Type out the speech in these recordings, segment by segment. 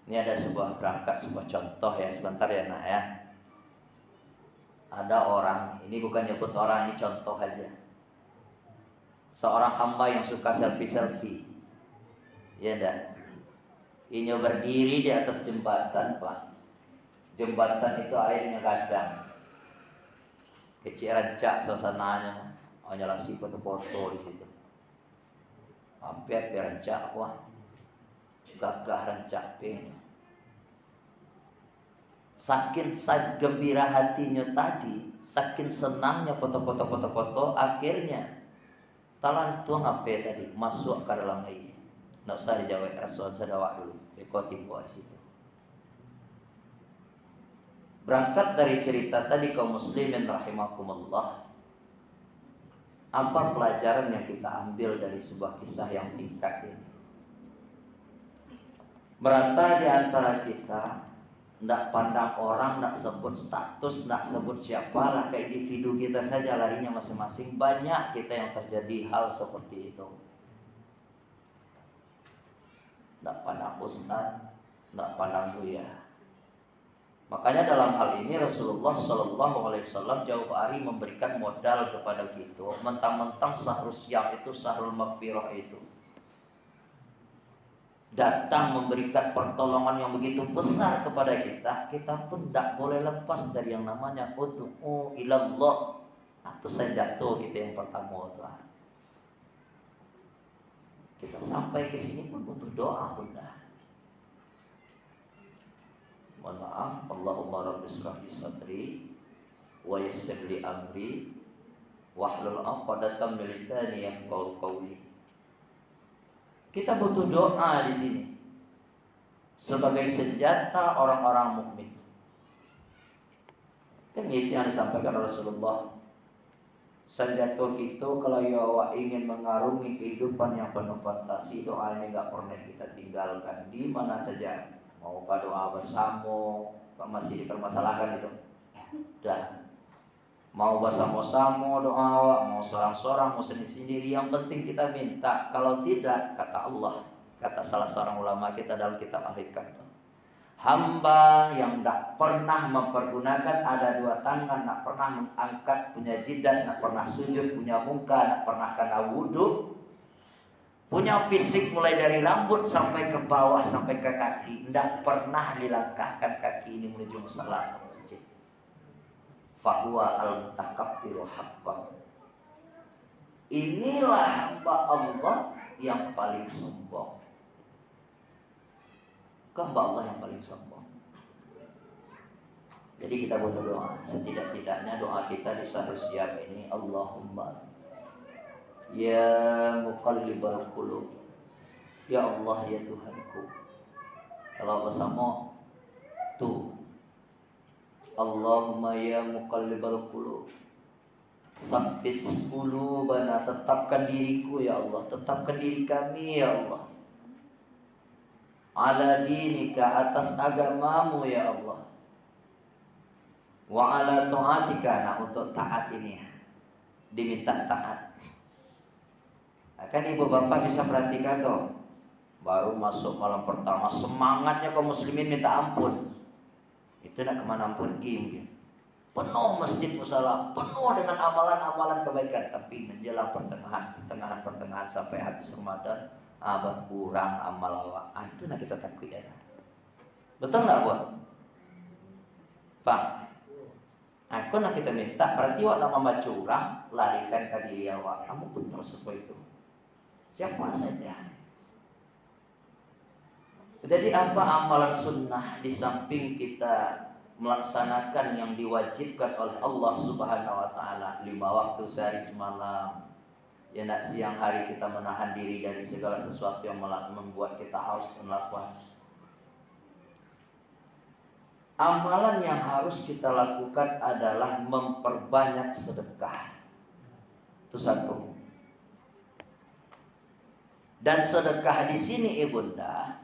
Ini ada sebuah contoh ya, sebentar ya nak ya. Ada orang, ini bukan nyebut orang, ini contoh aja. Seorang hamba yang suka selfie. Ya dah. Ini berdiri di atas jembatan, Pak. Jembatan itu airnya gadang. Kecil rancak suasananya. Hanya lasi foto-foto di situ. Hampir rancak, wah. Gagah rancak ini. Saking gembira hatinya tadi, saking senangnya foto-foto, akhirnya talantung HP tadi masuk ke dalam air. Nggak usah dijawab, Rasul sedawak dulu. Rekoti buat situ. Berangkat dari cerita tadi kaum muslimin rahimakumullah. Apa pelajaran yang kita ambil dari sebuah kisah yang singkat ini? Merata di antara kita, ndak pandang orang, ndak sebut status, ndak sebut siapalah, ke individu kita saja larinya masing-masing. Banyak kita yang terjadi hal seperti itu. Ndak pandang ustaz, ndak pandang buya. Makanya dalam hal ini Rasulullah SAW jauh hari memberikan modal kepada kita. Mentang-mentang syahrul siam itu, syahrul maghfirah itu datang memberikan pertolongan yang begitu besar kepada kita, kita pun tidak boleh lepas dari yang namanya ud'u ilallah. Itu saya jatuh kita yang pertama lah. Kita sampai ke sini pun butuh doa bunda. Mohon maaf, Allahumma rabbi shrah li sadri wa yassir li amri wahlul 'uqdatam min lisani yafqahu qawli. Kita butuh doa di sini sebagai senjata orang-orang mukmin. Kan itu yang disampaikan Rasulullah. Senjata kita kalau ya ingin mengarungi kehidupan yang penuh fantasi, doa ini nggak pernah kita tinggalkan di mana saja. Mau doa bersama, masih dipermasalahkan itu. Dan mau bersama-sama doa, mau seorang-seorang, mau sendiri-sendiri, yang penting kita minta. Kalau tidak, kata Allah, kata salah seorang ulama kita dalam kitab Al-Hikam, hamba yang tidak pernah mempergunakan ada dua tangan, tidak pernah mengangkat, punya jidat, tidak pernah sujud, punya muka, tidak pernah kena wudhu, punya fisik mulai dari rambut sampai ke bawah sampai ke kaki, tidak pernah dilangkahkan kaki ini menuju musala masjid. Fahuwa al-mutakabbiru haqqan. Inilah hamba Allah yang paling sombong. Hamba Allah yang paling sombong. Jadi kita butuh doa. Setidak-tidaknya doa kita di syahrul siam ini, Allahumma ya muqallibal qulub, ya Allah ya Tuhanku. Kalau bersama tuh, Allahumma ya muqallibal qulub, sabbit qulubana, tetapkan diriku ya Allah, tetapkan diri kami ya Allah, ala dinika, atas agamamu ya Allah, wa ala ta'atika. Nah, untuk taat ini diminta taat. Kan ibu bapak bisa perhatikan tuh, baru masuk malam pertama semangatnya kaum muslimin minta ampun. Itu nak kemana pun pergi, penuh masjid musala, penuh dengan amalan-amalan kebaikan. Tapi menjelang pertengahan sampai habis Ramadan, kurang amal awak. Itu nak kita takut ya. Betul nggak buat Pak? Aku nak kita minta, berarti awak nama curang, larikan ke diri awak. Kamu pun terus seperti itu. Siapa saja. Jadi apa amalan sunnah di samping kita melaksanakan yang diwajibkan oleh Allah Subhanahu wa taala, 5 waktu sehari semalam. Ya nak siang hari kita menahan diri dari segala sesuatu yang membuat kita haus dan lapar. Amalan yang harus kita lakukan adalah memperbanyak sedekah. Itu satu. Dan sedekah di sini ibunda,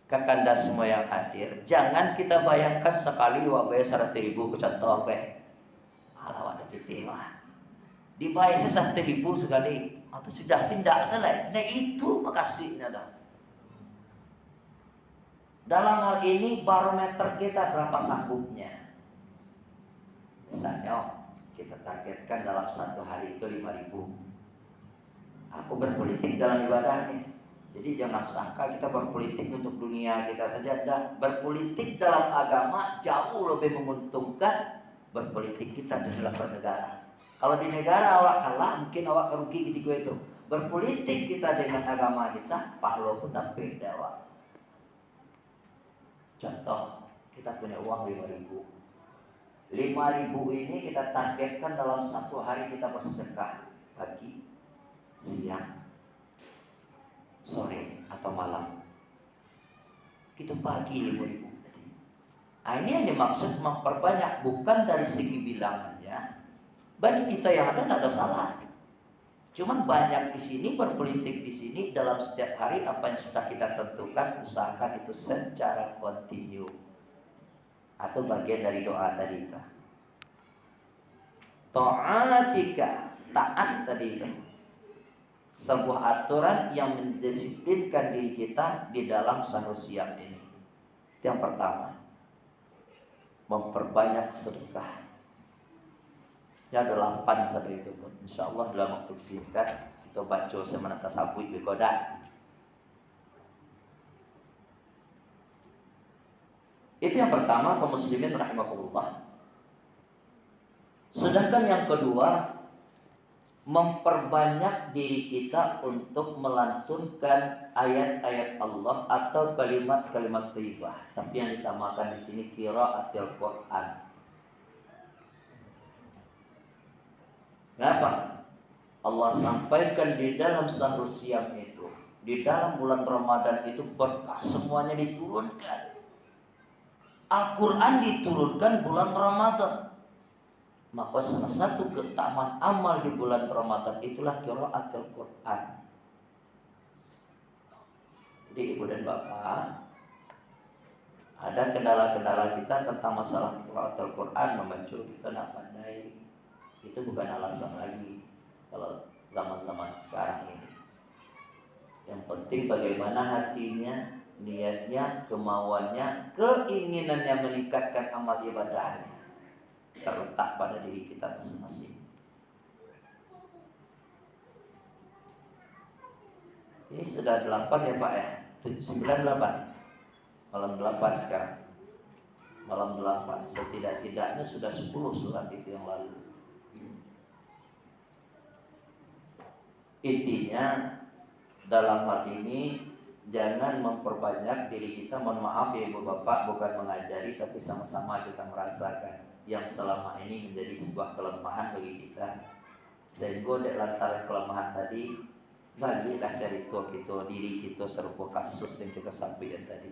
kakanda semua yang hadir, jangan kita bayangkan sekali wak bayar 100.000 ke contoh ala ada pipih mah dibayar 100.000 sekali atau sudah sindak selesai. Nah itu makasihnya dah. Dalam hal ini barometer kita berapa sanggupnya. Misalnya kita targetkan dalam satu hari itu 5.000. Aku berpolitik dalam ibadahnya. Jadi jangan sangka kita berpolitik untuk dunia kita saja. Berpolitik dalam agama jauh lebih menguntungkan berpolitik kita di dalam bernegara. Kalau di negara awak kalah, mungkin awak kerugi ketika itu. Berpolitik kita dengan agama kita, pahala pun dapat awak. Contoh, kita punya uang 5.000. 5.000 ini kita targetkan dalam satu hari kita bersedekah pagi, siang, sore atau malam. Kita bagi 5.000. Nah, ini yang dimaksud memperbanyak, bukan dari segi bilangannya. Bagi kita yang ada tidak ada salah. Cuman banyak di sini, berpolitik di sini dalam setiap hari apa yang sudah kita tentukan, usahakan itu secara kontinu atau bagian dari doa tadi itu. Ta'atika, taat tadi itu. Sebuah aturan yang mendisiplinkan diri kita di dalam sahur siang ini. Itu yang pertama. Memperbanyak sedekah. Ya ada 8 satu itu pun. Insya Allah dalam waktu singkat kita baca semana tasabui bekoda. Itu yang pertama, kaum muslimin rahimahullah. Sedangkan yang kedua, memperbanyak diri kita untuk melantunkan ayat-ayat Allah atau kalimat-kalimat thayyibah. Tapi yang ditamakan di sini qiraatul Quran. Kenapa? Allah sampaikan di dalam sahur siang itu, di dalam bulan Ramadan itu berkah semuanya diturunkan. Al-Quran diturunkan bulan Ramadan. Maka salah satu keutamaan amal di bulan Ramadan itulah qiraatul Quran. Jadi ibu dan bapak, ada kendala-kendala kita tentang masalah qiraatul Quran, membaca kita tidak pandai. Itu bukan alasan lagi kalau zaman-zaman sekarang ini. Yang penting bagaimana hatinya, niatnya, kemauannya, keinginannya meningkatkan amal ibadahnya terletak pada diri kita masing-masing. Ini sudah 8 ya Pak ya? 9-8. Malam 8 sekarang. Malam 8. Setidak-tidaknya sudah 10 surat itu yang lalu. Intinya dalam hal ini jangan memperbanyak diri kita. Mohon maaf ya ibu bapak, bukan mengajari, tapi sama-sama kita merasakan yang selama ini menjadi sebuah kelemahan bagi kita. Sehingga dari lantaran kelemahan tadi, bagilah cari tahu kita diri kita serupa kasus yang kita sampaikan tadi.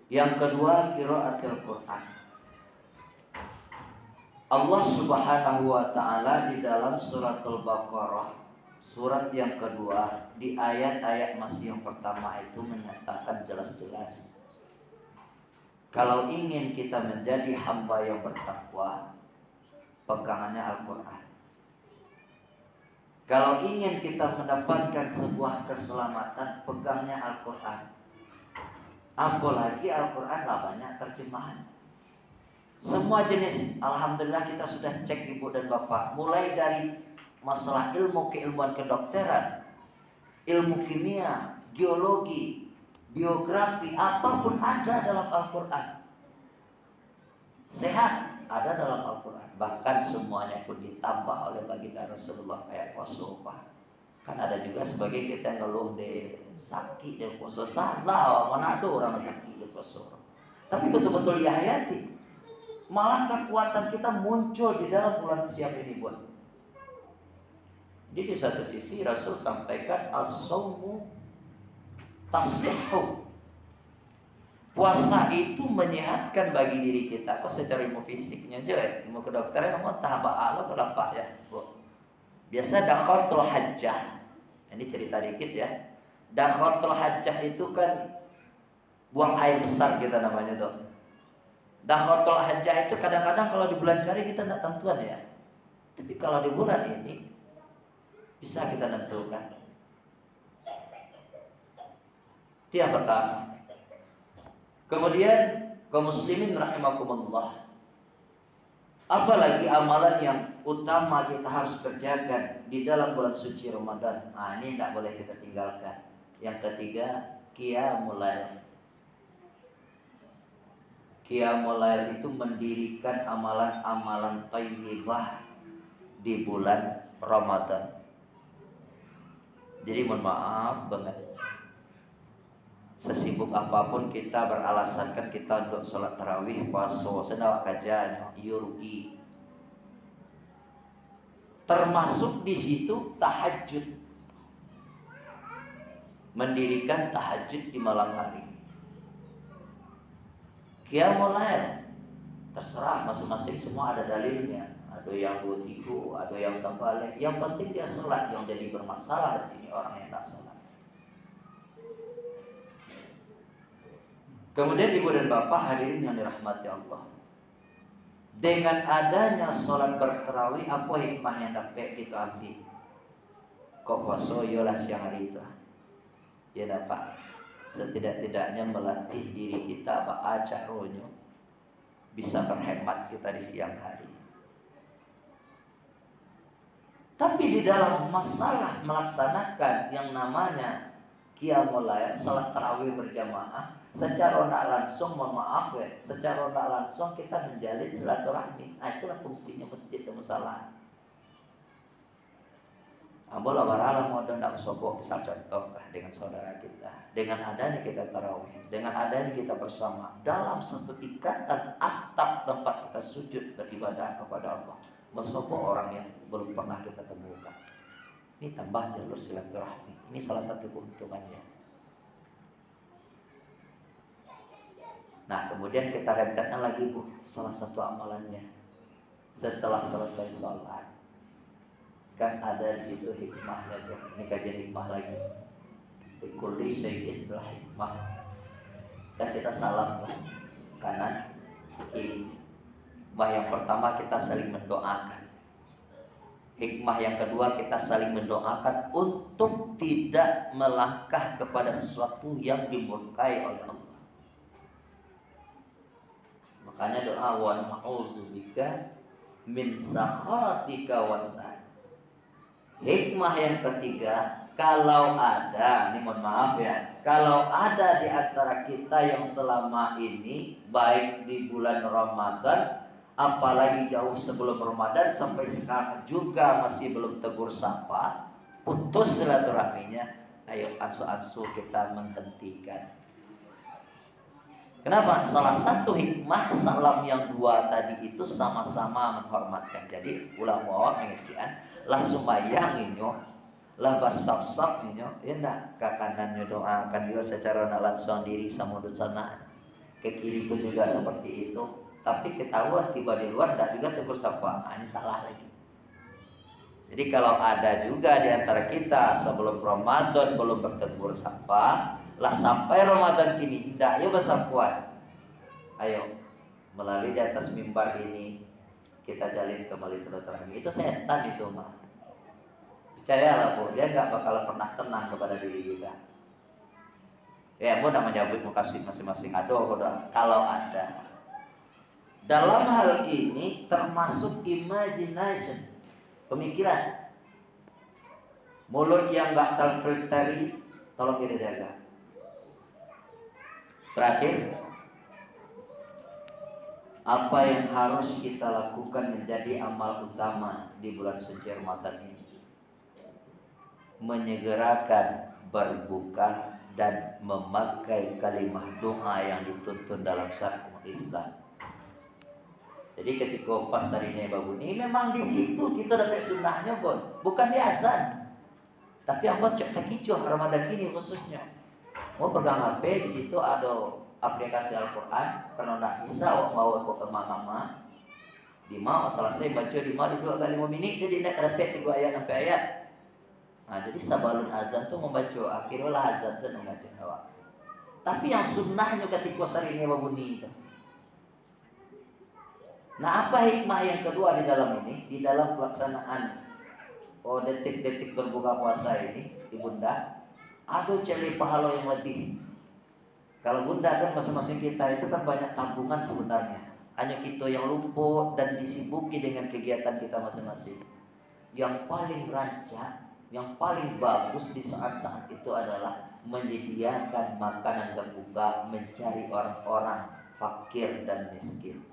Yang kedua, qiraatul Quran. Allah Subhanahu wa ta'ala di dalam suratul Baqarah, surat yang kedua, di ayat-ayat masih yang pertama itu menyatakan jelas-jelas, kalau ingin kita menjadi hamba yang bertakwa, pegangannya Al-Quran. Kalau ingin kita mendapatkan sebuah keselamatan, pegangnya Al-Quran. Apalagi Al-Quran lah banyak terjemahan. Semua jenis, alhamdulillah kita sudah cek ibu dan bapak. Mulai dari masalah ilmu keilmuan kedokteran, ilmu kimia, geologi, biografi, apapun ada dalam Al-Quran. Sehat ada dalam Al-Quran. Bahkan semuanya pun ditambah oleh baginda Rasulullah kayak puasa. Kan ada juga sebagai kita yang ngeluh deh sakit deh puasa. Salah, mana ada orang sakit deh puasa. Tapi betul-betul dihayati. Malah kekuatan kita muncul di dalam bulan siang ini buat. Jadi di satu sisi Rasul sampaikan as-saumu tasihhu. Puasa itu menyehatkan bagi diri kita. Kok secara ilmu fisiknya aja ya, ilmu kedokteran mau tahap Allah kalau Pak ya. Biasa dakhatul hajjah. Ini cerita dikit ya. Dakhatul hajjah itu kan buang air besar kita namanya tuh. Dakhatul hajjah itu kadang-kadang kalau di bulan cari kita tidak tentuan ya. Tapi kalau di bulan ini bisa kita tentukan. Itu yang pertama. Kemudian kaum muslimin rahimakumullah, apalagi amalan yang utama kita harus kerjakan di dalam bulan suci Ramadan. Nah, ini tidak boleh kita tinggalkan. Yang ketiga, qiyamul lail. Qiyamul lail itu mendirikan amalan-amalan thayyibah di bulan Ramadan. Jadi mohon maaf banget, sesibuk apapun kita beralasankan kita untuk sholat tarawih, puasa, sedang kajian, rugi. Termasuk di situ tahajud, mendirikan tahajud di malam hari. Qiyamul lail terserah masing-masing, semua ada dalilnya. Ada yang 23, ada yang sampai. Yang penting dia sholat. Yang jadi bermasalah di sini orang yang tak sholat. Kemudian ibu dan bapak hadirin yang dirahmati Allah, dengan adanya sholat bertarawih, apa hikmah yang dapat kita ambil? Kok puasa yolah siang hari itu? Ya dapat setidak-tidaknya melatih diri kita baca rohnya, bisa berhemat kita di siang hari. Tapi di dalam masalah melaksanakan yang namanya qiyamul lail, salat tarawih berjamaah, secara tidak langsung, mohon maaf ya, secara tidak langsung kita menjalin silaturahmi. Nah, itulah fungsinya masjid dan musala. Ambil alam mau tidak sobok, misal contoh dengan saudara kita, dengan adanya kita tarawih, dengan adanya kita bersama dalam satu ikatan atap tempat kita sujud beribadah kepada Allah. Mesopo orang yang belum pernah kita temukan. Ini tambah jalur silaturahmi. Ini salah satu keuntungannya. Nah, kemudian kita rentetkan lagi Bu, salah satu amalannya. Setelah selesai sholat, kan ada di situ hikmahnya tuh. Ini kajian hikmah lagi. Kulli syai'in bil hikmah. Kan kita salam tuh, kanan, kiri. Hikmah yang pertama kita saling mendoakan. Hikmah yang kedua kita saling mendoakan untuk tidak melangkah kepada sesuatu yang dimurkai oleh Allah. Makanya doa wa na'udzubika min sakhatika wan nar. Hikmah yang ketiga, kalau ada, ini mohon maaf ya, kalau ada di antara kita yang selama ini baik di bulan Ramadan, apalagi jauh sebelum Ramadan sampai sekarang juga masih belum tegur sapa, putus silaturahminya, ayo ansu-ansu kita menghentikan. Kenapa? Salah satu hikmah salam yang dua tadi itu sama-sama menghormatkan. Jadi ulama mengajian lah sumayang inyo, lah basaf-saf inyo, ya ndak ke kanannya doakan dia secara langsung diri sama sana. Ke kiri pun juga seperti itu. Tapi ketahuan tiba di luar tidak juga tegur sapa, ini salah lagi. Jadi kalau ada juga di antara kita sebelum Ramadan belum bertegur sapa, lah sampai Ramadan kini tidak, ayo bersapuan. Ayo melalui di atas mimbar ini kita jalin kembali silaturahmi. Itu setan itu mah. Percayalah Bu, dia nggak bakal pernah tenang kepada diri kita. Ya Bu, namanya Bu kasih masing-masing kalau ada. Dalam hal ini termasuk imagination, pemikiran. Mulut yang gak terfilteri, tolong kita jaga. Terakhir, apa yang harus kita lakukan menjadi amal utama di bulan suci Ramadan ini? Menyegerakan berbuka dan memakai kalimat doa yang dituntun dalam syariat Islam. Jadi ketika pas hari ini Babu ini memang di situ kita dapat sunnahnya bukan di azan. Tapi apa cek kekicuh Ramadan ini khususnya. Mau pegang HP di situ ada aplikasi Al-Quran. Karena tidak bisa mau ke mama di mau selesai baca di mau 2 kali 5 menit jadi nak dapat 3 ayat sampai ayat. Nah jadi sabalun azan tuh membaca akhirnya azan senang baca awak. Tapi yang sunnahnya ketika hari ini Babu ini itu. Nah, apa hikmah yang kedua di dalam ini? Di dalam pelaksanaan detik-detik berbuka puasa ini, Ibunda, ada cari pahala yang lebih. Kalau bunda kan masing-masing kita itu kan banyak tabungan sebenarnya. Hanya kita yang luput dan disibuki dengan kegiatan kita masing-masing. Yang paling rancak, yang paling bagus di saat-saat itu adalah menyediakan makanan berbuka, mencari orang-orang fakir dan miskin.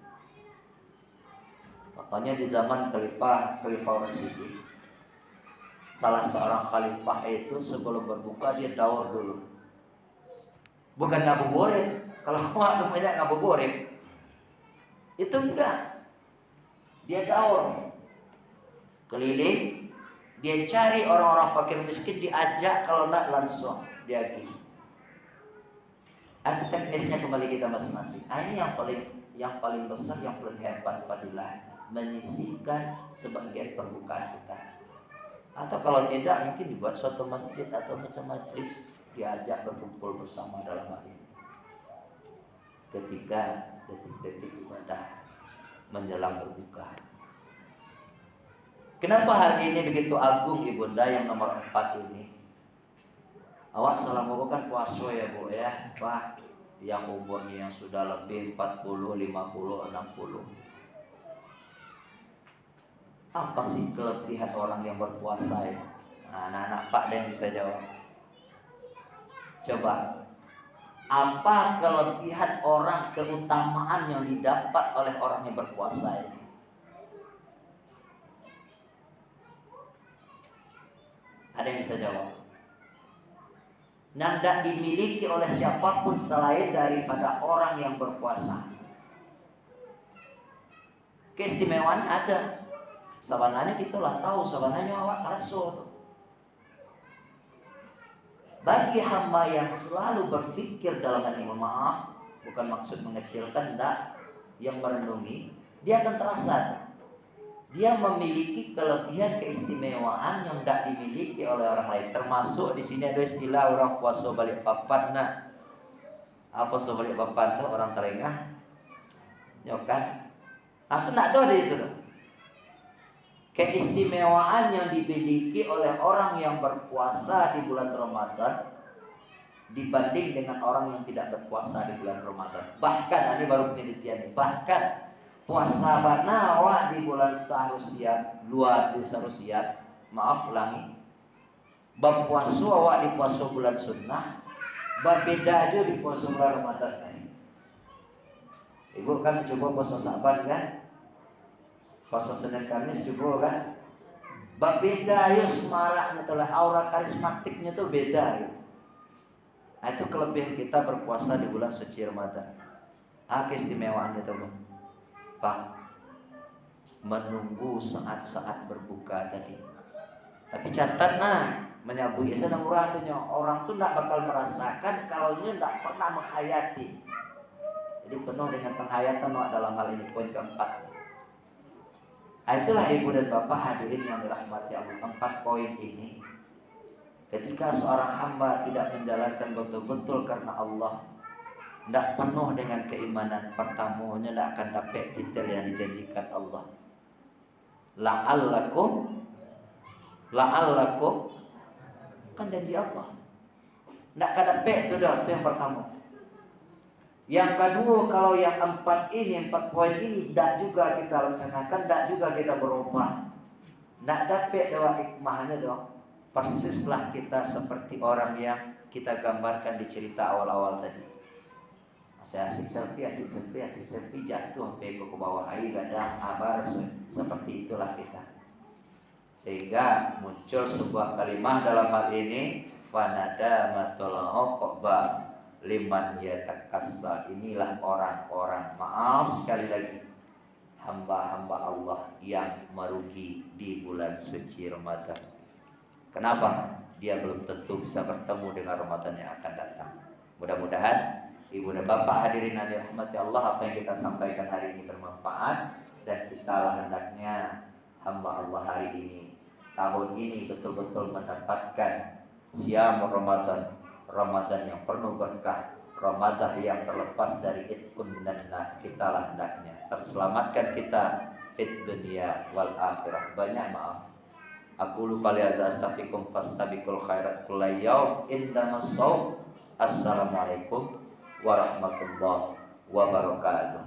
Makanya di zaman Khalifah Rasyidin, salah seorang khalifah itu sebelum berbuka dia daur dulu. Bukan ngabuburit. Kalau waktu banyak ngabuburit, itu enggak. Dia daur, keliling, dia cari orang-orang fakir miskin, diajak, kalau enggak langsung dia pergi. Itu teknisnya kembali kita masing-masing. Ini yang paling besar, yang paling hebat fadilah, menyisihkan sebagian perbukaan kita. Atau kalau tidak mungkin dibuat suatu masjid atau macam majlis, diajak berkumpul bersama dalam hal ini. Ketika detik-detik ibadah menjelang berbuka. Kenapa hari ini begitu agung ibunda yang nomor 4 ini? Awak salah kan puasa ya bu ya, Pak, yang umurnya yang sudah lebih 40, 50, 60. Apa sih kelebihan orang yang berpuasa ya? Nah, anak-anak Pak ada yang bisa jawab. Coba, apa kelebihan orang, keutamaan yang didapat oleh orang yang berpuasa ini? Ada yang bisa jawab? Tidak dimiliki oleh siapapun selain daripada orang yang berpuasa. Keistimewaan ada. Sebenarnya kita lah tahu, sebenarnya awak rasul. Bagi hamba yang selalu berpikir dalam hal ini, maaf, bukan maksud mengecilkan, tidak, yang merenungi, dia akan terasa dia memiliki kelebihan keistimewaan yang tidak dimiliki oleh orang lain. Termasuk di sini ada istilah orang puasa balik papan. Nah, apa so balik papan itu orang Telengah, nyokan? Aku nak ada itu loh. Keistimewaan yang dimiliki oleh orang yang berpuasa di bulan Ramadan dibanding dengan orang yang tidak berpuasa di bulan Ramadan. Bahkan ini baru penelitian, bahkan puasa banawa di bulan Sahrusiyat, luar di Sahrusiyat, maaf ulangi, berpuasa awak di puasa bulan sunnah, berbeda aja di puasa bulan Ramadan. Ibu kan coba puasa Saban kan? Puasa Senin Kamis juga kan, berbeda ya semaraknya tuh, aura karismatiknya tuh beda ya. Nah, itu kelebihan kita berpuasa di bulan suci Ramadan. Keistimewaan itu Pak, menunggu saat-saat berbuka tadi. Tapi catat menyambut Isa dan murahnya orang tuh tidak bakal merasakan kalau nya tidak pernah menghayati. Jadi penuh dengan penghayatan dalam hal ini, poin keempat. Itulah ibu dan bapak hadirin yang dirahmati Allah. 4 poin ini, ketika seorang hamba tidak menjalankan betul-betul karena Allah, tidak penuh dengan keimanan, pertamanya tidak akan dapat fitur yang dijanjikan Allah. La'allakum kan janji Allah. Tidak akan dapat itu yang pertama. Yang kedua, kalau yang 4 poin ini tidak juga kita laksanakan, tidak juga kita berubah, tidak dapat doa hikmahnya dong. Persislah kita seperti orang yang kita gambarkan di cerita awal-awal tadi. Saya asik selfie, jatuh sampai ke bawah air, ada abar, seperti itulah kita. Sehingga muncul sebuah kalimat dalam hal ini, fanada matulahokba liman yatakassa. Inilah orang-orang, maaf sekali lagi, hamba-hamba Allah yang merugi di bulan suci Ramadan. Kenapa? Dia belum tentu bisa bertemu dengan Ramadan yang akan datang. Mudah-mudahan ibu dan bapak hadirin yang dirahmati Allah, apa yang kita sampaikan hari ini bermanfaat, dan kita hendaknya hamba Allah hari ini, tahun ini betul-betul mendapatkan siam Ramadan yang penuh berkah, Ramadan yang terlepas dari itkun dan kita hendaknya terselamatkan kita fit dunia wal akhirah. Banyak maaf. Aku lupa liaza astafikum fastabiqul khairat kullayaum indamas shaum. Assalamualaikum warahmatullahi wabarakatuh.